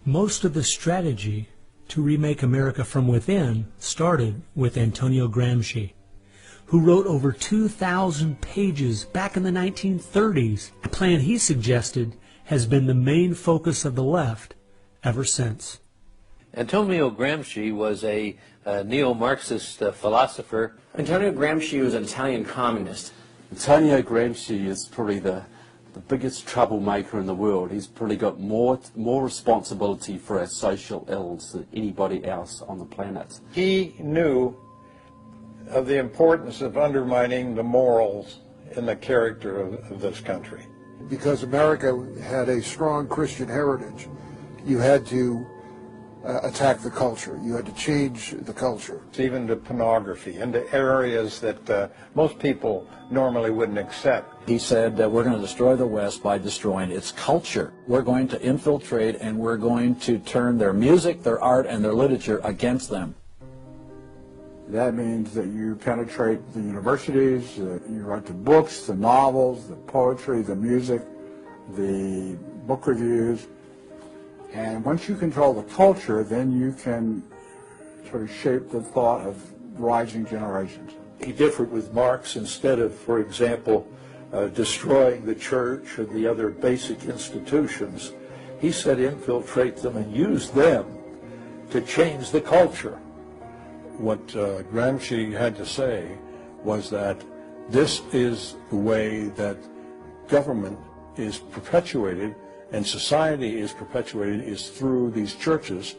Most of the strategy to remake America from within started with Antonio Gramsci, who wrote over 2,000 pages back in the 1930s. The plan he suggested has been the main focus of the left ever since. Antonio Gramsci was a neo-Marxist philosopher. Antonio Gramsci was an Italian communist. Antonio Gramsci is probably the biggest troublemaker in the world. He's probably got more responsibility for our social ills than anybody else on the planet. He knew of the importance of undermining the morals and the character of this country. Because America had a strong Christian heritage, you had to attack the culture. You had to change the culture. Even to pornography, into areas that most people normally wouldn't accept. He said that we're going to destroy the West by destroying its culture. We're going to infiltrate and we're going to turn their music, their art, and their literature against them. That means that you penetrate the universities, you write the books, the novels, the poetry, the music, the book reviews. And once you control the culture, then you can sort of shape the thought of rising generations. He differed with Marx. Instead of, for example, destroying the church or the other basic institutions, he said infiltrate them and use them to change the culture. What Gramsci had to say was that this is the way that government is perpetuated and society is perpetuated is through these churches,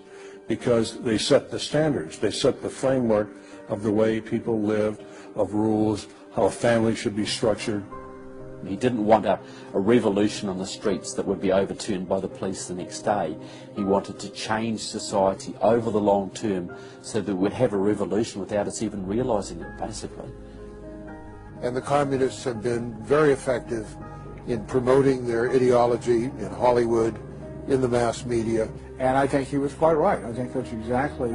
because they set the standards, they set the framework of the way people lived, of rules, how a family should be structured. He didn't want a revolution on the streets that would be overturned by the police the next day. He wanted to change society over the long term so that we'd have a revolution without us even realizing it, basically. And the communists have been very effective in promoting their ideology in Hollywood, in the mass media. And I think he was quite right. I think that's exactly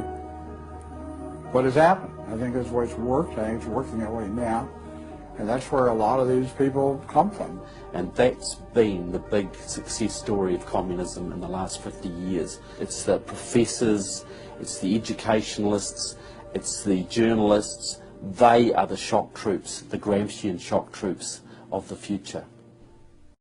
what has happened. I think that's the way it's worked. I think it's working that way now. And that's where a lot of these people come from. And that's been the big success story of communism in the last 50 years. It's the professors, it's the educationalists, it's the journalists. They are the shock troops, the Gramscian shock troops of the future.